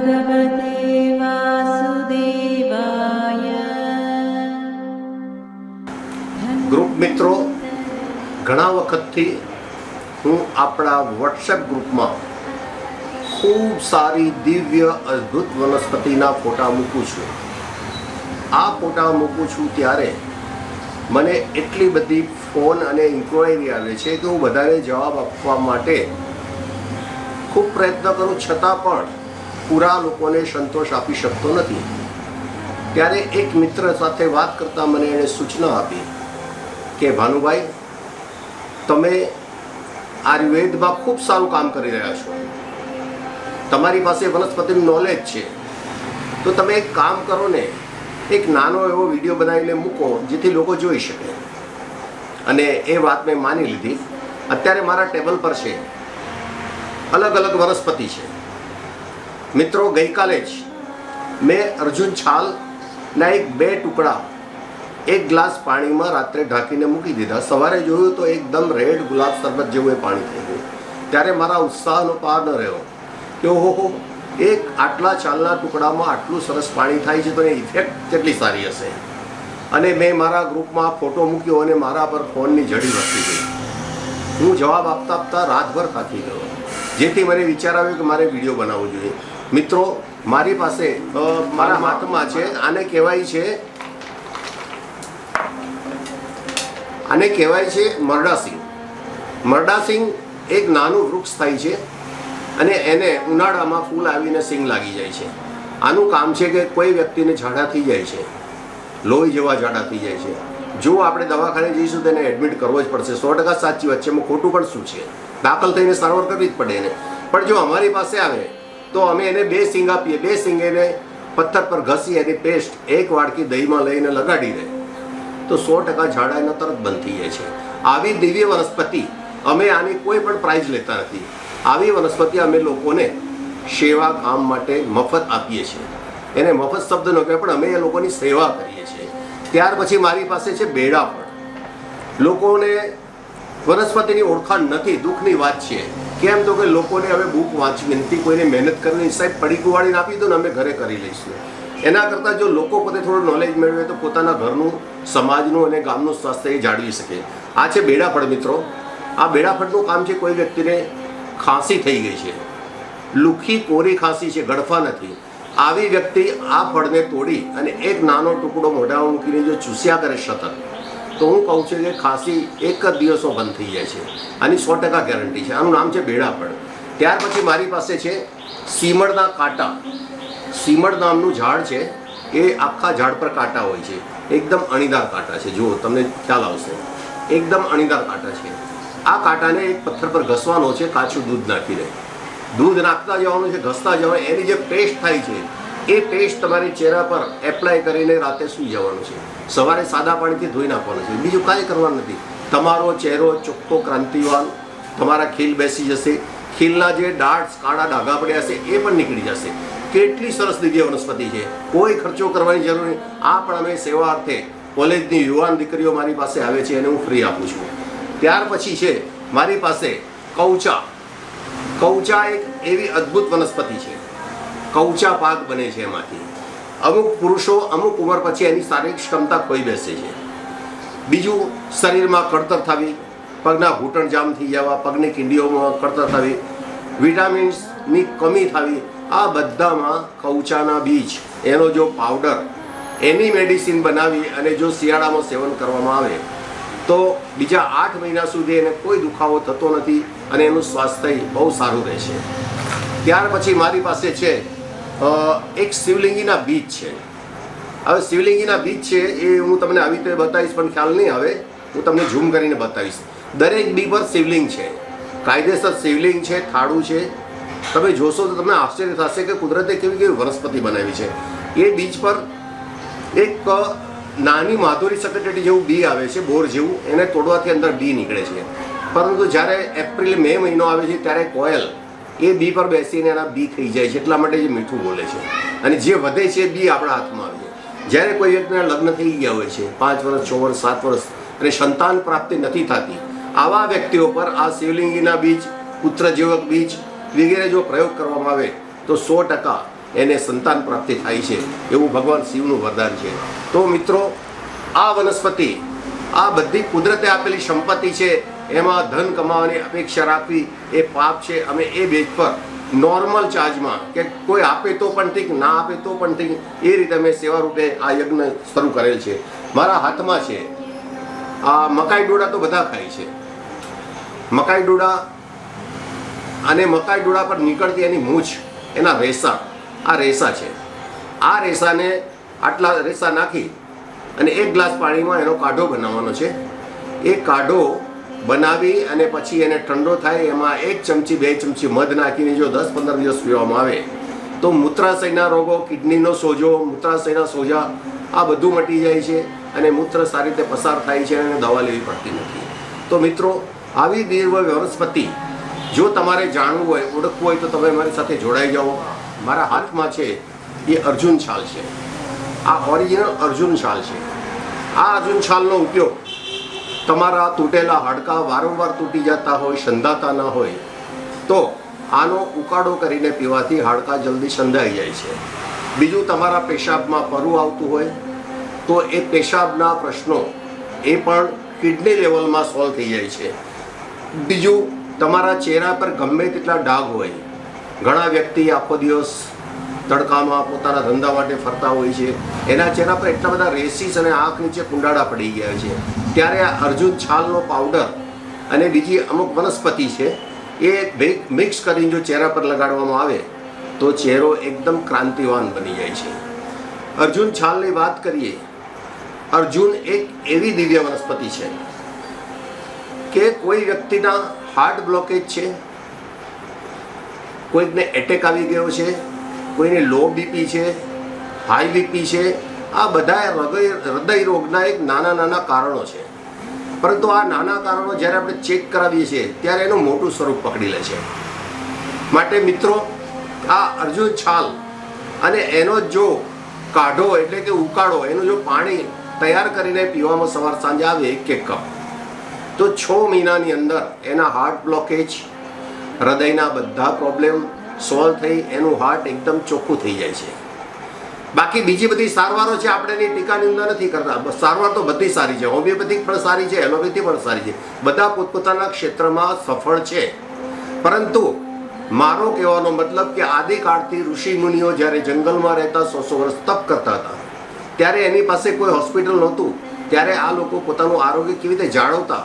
ભગવતે વાસુદેવાય. Group મિત્રો, ઘણા વખતથી હું આપણા વોટ્સએપ ગ્રુપમાં ખૂબ સારી દિવ્ય અદ્ભુત વનસ્પતિના ફોટા મૂકું છું. આ ફોટા મૂકું છું ત્યારે મને એટલી બધી ફોન અને ઇન્ક્વાયરી આવે છે કે હું બધાને જવાબ આપવા માટે ખૂબ પ્રયત્ન કરું, છતાં પણ પૂરા લોકોને સંતોષ આપી શકતો નથી. ત્યારે એક મિત્ર સાથે વાત કરતાં મને એણે સૂચના આપી કે ભાનુભાઈ, તમે આયુર્વેદમાં ખૂબ સારું કામ કરી રહ્યા છો, તમારી પાસે વનસ્પતિનું નોલેજ છે, તો તમે એક કામ કરો ને, એક નાનો એવો વિડીયો બનાવીને મૂકો જેથી લોકો જોઈ શકે. અને એ વાત મેં માની લીધી. અત્યારે મારા ટેબલ પર છે અલગ અલગ વનસ્પતિ છે. મિત્રો, ગઈકાલે જ મેં અર્જુન છાલના બે ટુકડા એક ગ્લાસ પાણીમાં રાત્રે ઢાંકીને મૂકી દીધા. સવારે જોયું તો એકદમ રેડ ગુલાબ શરબત જેવું એ પાણી થઈ ગયું. ત્યારે મારા ઉત્સાહનો પાર ન રહ્યો કે ઓહો, એક આટલા છાલના ટુકડામાં આટલું સરસ પાણી થાય છે, તો એની ઇફેક્ટ કેટલી સારી હશે. અને મેં મારા ગ્રુપમાં ફોટો મૂક્યો અને મારા પર ફોનની જડી વધતી ગઈ. હું જવાબ આપતા આપતા રાતભર થાકી ગયો, જેથી મને વિચાર આવ્યો કે મારે વિડીયો બનાવવો જોઈએ. મિત્રો, મારી પાસે મારા હાથમાં છે, આને કહેવાય છે મરડાસિંગ. મરડાસિંગ એક નાનું વૃક્ષ થાય છે અને એને ઉનાળામાં ફૂલ આવીને સિંગ લાગી જાય છે. આનું કામ છે કે કોઈ વ્યક્તિને ઝાડા થઈ જાય છે, લોહી જેવા ઝાડા થઈ જાય છે, જો આપણે દવાખાને જઈશું તો એને એડમિટ કરવો જ પડશે. 100% સાચી વાત છે, એમાં ખોટું પણ શું છે, દાખલ થઈને સારવાર કરવી જ પડે એને. પણ જો અમારી પાસે આવે તો અમે એને 2 સિંગ આપીએ. 2 સિંગ એને પથ્થર પર ઘસી એની પેસ્ટ એક વાડકી દહીંમાં લઈને લગાડી દે તો 100% ઝાડા એના તરત બંધ થઈ જાય છે. આવી દિવ્ય વનસ્પતિ, અમે આની કોઈ પણ પ્રાઇઝ લેતા નથી. આવી વનસ્પતિ અમે લોકોને સેવા કામ માટે મફત આપીએ છીએ. એને મફત શબ્દ ન કહેવાય, પણ અમે એ લોકોની સેવા કરીએ છીએ. ત્યાર પછી મારી પાસે છે બેડાફળ. લોકોને વનસ્પતિની ઓળખાણ નથી, દુઃખની વાત છે. કેમ તો કે લોકોને હવે બુક વાંચવી નથી, કોઈને મહેનત કરવી. સાહેબ, પડીકું વાળીને આપી દો ને, અમે ઘરે કરી લઈશું. એના કરતાં જો લોકો પોતે થોડું નોલેજ મેળવે તો પોતાના ઘરનું, સમાજનું અને ગામનું સ્વાસ્થ્ય એ જાળવી શકે. આ છે બેડાફળ. મિત્રો, આ બેડાફળનું કામ છે, કોઈ વ્યક્તિને ખાંસી થઈ ગઈ છે, લુખી કોરી ખાંસી છે, ગળફા નથી, આવી વ્યક્તિ આ ફળને તોડી અને એક નાનો ટુકડો મોઢામાં મૂકીને જો ચૂસ્યા કરે સતત, તો હું કહું છું કે ખાંસી એક જ દિવસમાં બંધ થઈ જાય છે. આની 100% ગેરંટી છે. આનું નામ છે બેડાફળ. ત્યાર પછી મારી પાસે છે સીમળના કાંટા. સીમળ નામનું ઝાડ છે, એ આખા ઝાડ પર કાંટા હોય છે, એકદમ અણીદાર કાંટા છે. જુઓ, તમને ખ્યાલ આવશે, એકદમ અણીદાર કાંટા છે. આ કાંટાને એક પથ્થર પર ઘસવાનો છે, કાચું દૂધ નાખીને. દૂધ નાખતા જવાનું છે, ઘસતા જવાનું. એની જે પેસ્ટ થાય છે એ પેસ્ટ તમારી ચહેરા પર એપ્લાય કરીને રાતે સૂઈ જવાનું છે. સવારે સાદા પાણીથી ધોઈ નાખવાનું છે. બીજું કાંઈ કરવાનું નથી. તમારો ચહેરો ચોખ્ખો, ક્રાંતિવાન, તમારા ખીલ બેસી જશે. ખીલના જે ડાર્ટ્સ, કાળા ડાઘા પડ્યા હશે એ પણ નીકળી જશે. કેટલી સરસ દિવ્ય વનસ્પતિ છે, કોઈ ખર્ચો કરવાની જરૂર નહીં. આ પણ અમે સેવા અર્થે કોલેજની યુવાન દીકરીઓ મારી પાસે આવે છે અને હું ફ્રી આપું છું. ત્યાર પછી છે મારી પાસે કૌચા. કૌચા એક એવી અદ્ભુત વનસ્પતિ છે. કૌચા પાક બને છે એમાંથી. અમુક પુરુષો અમુક ઉંમર પછી એની શારીરિક ક્ષમતા ખોઈ બેસે છે. બીજું, શરીરમાં કળતર થવી, પગના ઘૂંટણ જામ થઈ જવા, પગની કીંડીઓમાં કળતર થવી, વિટામિન્સની કમી થવી, આ બધામાં કૌચાના બીજ, એનો જો પાવડર, એની મેડિસિન બનાવી અને જો શિયાળામાં સેવન કરવામાં આવે તો બીજા 8 મહિના સુધી એને કોઈ દુખાવો થતો નથી અને એનું સ્વાસ્થ્ય બહુ સારું રહે છે. ત્યાર પછી મારી પાસે છે એક શિવલિંગીના બીજ છે. હવે શિવલિંગીના બીજ છે એ હું તમને આવી રીતે બતાવીશ, પણ ખ્યાલ નહીં આવે, હું તમને ઝૂમ કરીને બતાવીશ. દરેક બી પર શિવલિંગ છે, કાયદેસર શિવલિંગ છે, થાળું છે. તમે જોશો તો તમને આશ્ચર્ય થશે કે કુદરતે કેવી કેવી વનસ્પતિ બનાવી છે. એ બીજ પર એક નાની માધુરી સકટેટી જેવું બી આવે છે, બોર જેવું. એને તોડવાથી અંદર બી નીકળે છે. પરંતુ જ્યારે એપ્રિલ મે મહિનો આવે છે ત્યારે કોયલ એ બી પર બેસીને એના બી ખાઈ જાય છે. એટલા માટે જે મીઠું બોલે છે અને જે વધે છે એ બી આપણા હાથમાં આવે છે. જ્યારે કોઈ વ્યક્તિના લગ્ન થઈ ગયા હોય છે, 5 વર્ષ, 6 વર્ષ, 7 વર્ષ, અને સંતાન પ્રાપ્તિ નથી થતી, આવા વ્યક્તિઓ પર આ શિવલિંગીના બીજ, પુત્રજીવક બીજ વગેરે જો પ્રયોગ કરવામાં આવે તો 100% એને સંતાન પ્રાપ્તિ થાય છે એવું ભગવાન શિવનું વરદાન છે. તો મિત્રો, આ વનસ્પતિ, આ બધી કુદરતે આપેલી સંપત્તિ છે, એમાં ધન કમાવાની અપેક્ષા રાખવી એ પાપ છે. અમે એ બેઝ પર નોર્મલ ચાર્જમાં, કે કોઈ આપે તો પણ ઠીક, ના આપે તો પણ ઠીક, એ રીતે અમે સેવા રૂપે આ યજ્ઞ શરૂ કરેલ છે. મારા હાથમાં છે આ મકાઈ ડોડા. તો બધા ખાય છે મકાઈ ડોડા, અને મકાઈ ડોડા પર નીકળતી એની મૂછ, એના રેસા, આ રેસા છે. આ રેસાને આટલા રેસા નાખી અને 1 ગ્લાસ પાણીમાં એનો કાઢો બનાવવાનો છે. એ કાઢો બનાવી અને પછી એને ઠંડો થાય, એમાં 1 ચમચી 2 ચમચી મધ નાખીને જો 10-15 દિવસ પીવામાં આવે તો મૂત્રાશયના રોગો, કિડનીનો સોજો, મૂત્રાશયના સોજા, આ બધું મટી જાય છે અને મૂત્ર સારી રીતે પસાર થાય છે અને દવા લેવી પડતી નથી. તો મિત્રો, આવી દિવ્ય વનસ્પતિ જો તમારે જાણવું હોય, ઓળખવું હોય તો તમે મારી સાથે જોડાઈ જાઓ. મારા હાથમાં છે એ અર્જુન છાલ છે. આ ઓરિજિનલ અર્જુન છાલ છે. આ અર્જુન છાલનો ઉપયોગ તમારા તૂટેલા હાડકાં વારંવાર તૂટી જતા હોય, સંધાતા ન હોય, તો આનો ઉકાળો કરીને પીવાથી હાડકાં જલ્દી સંધાઈ જાય છે. બીજું, તમારા પેશાબમાં પરુ આવતું હોય તો એ પેશાબના પ્રશ્નો એ પણ કિડની લેવલમાં સોલ્વ થઈ જાય છે. બીજું, તમારા ચહેરા પર ગમે તેટલા ડાઘ હોય, ઘણા વ્યક્તિ આખો દિવસ તડકામાં પોતાના ધંધા માટે ફરતા હોય છે, એના ચહેરા પર એટલા બધા રેસીસ અને આંખ નીચે કુંડાળા પડી ગયા છે, ત્યારે આ અર્જુન છાલનો પાવડર અને બીજી અમુક વનસ્પતિ છે એ મિક્સ કરીને જો ચહેરા પર લગાડવામાં આવે તો ચહેરો એકદમ ક્રાંતિવાન બની જાય છે. અર્જુન છાલની વાત કરીએ, અર્જુન એક એવી દિવ્ય વનસ્પતિ છે કે કોઈ વ્યક્તિના હાર્ટ બ્લોકેજ છે, કોઈકને એટેક આવી ગયો છે, કોઈને લો બીપી છે, હાઈ બીપી છે, આ બધા હૃદય રોગના એક નાના કારણો છે. પરંતુ આ નાના કારણો જ્યારે આપણે ચેક કરાવીએ છીએ ત્યારે એનું મોટું સ્વરૂપ પકડી લે છે. માટે મિત્રો, આ અર્જુન છાલ અને એનો જો કાઢો એટલે કે ઉકાળો, એનું જો પાણી તૈયાર કરીને પીવામાં સવાર સાંજે આવે 1 કપ, તો 6 મહિનાની અંદર એના હાર્ટ બ્લોકેજ, હૃદયના બધા પ્રોબ્લેમ સોલ્વ થઈ એનું હાર્ટ એકદમ ચોખ્ખું થઈ જાય છે. બાકી બીજી બધી સારવારો છે, આપણે એની ટીકા નિંદા નથી કરતા. સારવાર તો બધી સારી છે, હોમિયોપેથિક પણ સારી છે, એલોપેથી પણ સારી છે, બધા પોતપોતાના ક્ષેત્રમાં સફળ છે. પરંતુ મારો કહેવાનો મતલબ કે આદિકાળથી ઋષિ મુનિઓ જ્યારે જંગલમાં રહેતા 100 વર્ષ તપ કરતા હતા, ત્યારે એની પાસે કોઈ હોસ્પિટલ નહોતું, ત્યારે આ લોકો પોતાનું આરોગ્ય કેવી રીતે જાળવતા,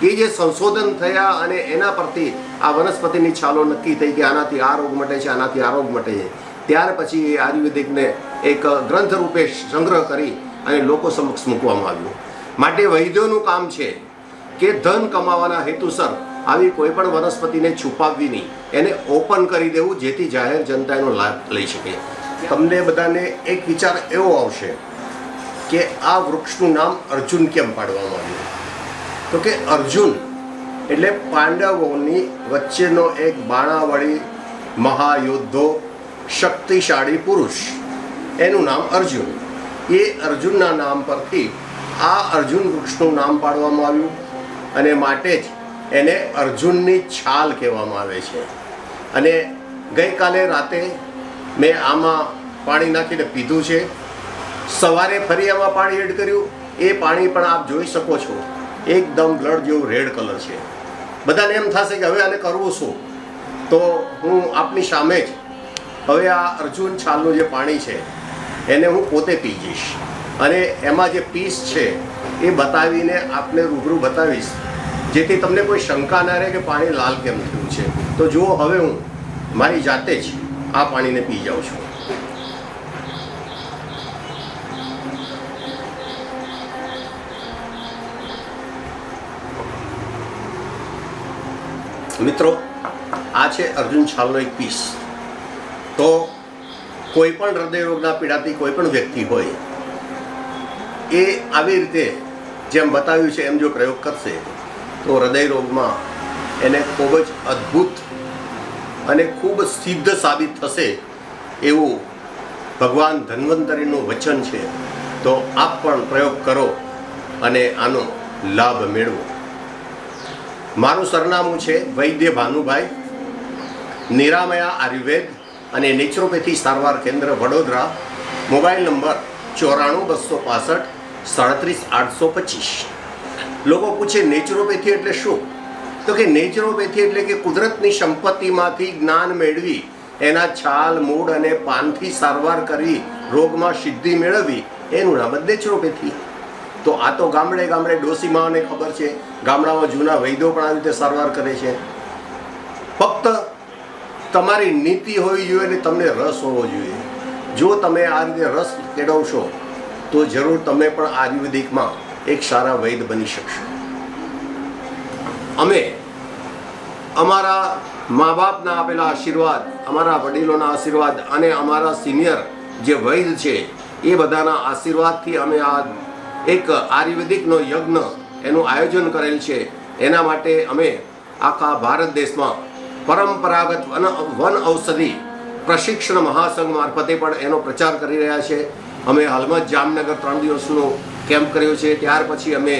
એ જે સંશોધન થયા અને એના પરથી આ વનસ્પતિની છાલો નક્કી થઈ કે આનાથી આ રોગ મટે છે, આનાથી આ રોગ મટે છે. ત્યાર પછી એ આયુર્વેદિકને એક ગ્રંથ રૂપે સંગ્રહ કરી અને લોકો સમક્ષ મૂકવામાં આવ્યું. માટે વૈદ્યોનું કામ છે કે ધન કમાવાના હેતુસર આવી કોઈ પણ વનસ્પતિને છુપાવવી નહીં, એને ઓપન કરી દેવું, જેથી જાહેર જનતા એનો લાભ લઈ શકે. તમને બધાને એક વિચાર એવો આવશે કે આ વૃક્ષનું નામ અર્જુન કેમ પાડવામાં આવ્યું? તો કે અર્જુન એટલે પાંડવોની વચ્ચેનો એક બાણાવળી મહાયોદ્ધો, શક્તિશાળી પુરુષ, એનું નામ અર્જુન. એ અર્જુનના નામ પરથી આ અર્જુન વૃક્ષનું નામ પાડવામાં આવ્યું અને માટે જ એને અર્જુનની છાલ કહેવામાં આવે છે. અને ગઈકાલે રાતે મેં આમાં પાણી નાખીને પીધું છે, સવારે ફરી આમાં પાણી એડ કર્યું. એ પાણી પણ આપ જોઈ શકો છો, એકદમ બ્લડ જેવું રેડ કલર છે. બધાને એમ થશે કે હવે આને કરવું શું? તો હું આપની સામે જ હવે આ અર્જુન છાલનું જે પાણી છે એને હું પોતે પી જઈશ અને એમાં જે પીસ છે એ બતાવીને આપને રૂબરૂ બતાવીશ, જેથી તમને કોઈ શંકા ના રહે કે પાણી લાલ કેમ થયું છે. તો જુઓ, હવે હું મારી જાતે જ આ પાણીને પી જાઉં છું. મિત્રો, આ છે અર્જુન છાલનો એક પીસ. તો કોઈ પણ હૃદય રોગના પીડાતી કોઈ પણ વ્યક્તિ હોય એ આવી રીતે જેમ બતાવ્યું છે એમ જો પ્રયોગ કરશે તો હૃદય રોગમાં એને ખૂબ જ અદ્ભુત અને ખૂબ સિદ્ધ સાબિત થશે એવું ભગવાન ધન્વંતરીનું વચન છે. તો આપ પણ પ્રયોગ કરો અને આનો લાભ મેળવો. મારું સરનામું છે વૈદ્ય ભાનુભાઈ, નિરામયા આયુર્વેદ, અને નેચરોપેથી સારવાર કેન્દ્ર વડોદરા, મોબાઈલ નંબર 94-265-37-825. લોકો પૂછે નેચરોપેથી એટલે શું? તો કે નેચરોપેથી એટલે કે કુદરતની સંપત્તિમાંથી જ્ઞાન મેળવી એના છાલ, મૂળ અને પાનથી સારવાર કરી રોગમાં સિદ્ધિ મેળવવી એનું નામ જ નેચરોપેથી. તો આ તો ગામડે ગામડે ડોસીમાઓને ખબર છે, ગામડામાં જૂના વૈદ્યો પણ આવી રીતે સારવાર કરે છે. ફક્ત તમારી નીતિ હોવી જોઈએ અને તમને રસ હોવો જોઈએ. જો તમે આ રીતે રસ કેળવશો તો જરૂર તમે પણ આયુર્વેદિકમાં એક સારા વૈદ્ય બની શકશો. અમે અમારા મા બાપના આપેલા આશીર્વાદ, અમારા વડીલોના આશીર્વાદ અને અમારા સિનિયર જે વૈદ્ય છે એ બધાના આશીર્વાદથી અમે આ એક આયુર્વેદિકનો યજ્ઞ એનું આયોજન કરેલ છે. એના માટે અમે આખા ભારત દેશમાં પરંપરાગત વન ઔષધિ પ્રશિક્ષણ મહાસંઘ મારફતે પણ એનો પ્રચાર કરી રહ્યા છે. અમે હાલમાં જ જામનગર 3 દિવસનો કેમ્પ કર્યો છે. ત્યાર પછી અમે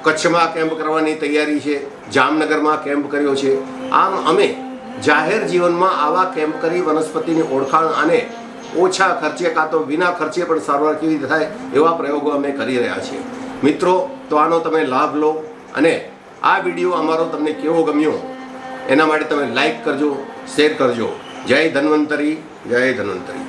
કચ્છમાં કેમ્પ કરવાની તૈયારી છે, જામનગરમાં કેમ્પ કર્યો છે. આમ અમે જાહેર જીવનમાં આવા કેમ્પ કરી વનસ્પતિની ઓળખાણ અને ઓછા ખર્ચે કાં તો વિના ખર્ચે પણ સારવાર કેવી રીતે થાય એવા પ્રયોગો અમે કરી રહ્યા છીએ. મિત્રો, તો આનો તમે લાભ લો અને આ વિડીયો અમારો તમને કેવો ગમ્યો એના માટે તમે લાઈક કરજો, શેર કરજો. જય ધન્વંતરી, જય ધન્વંતરી.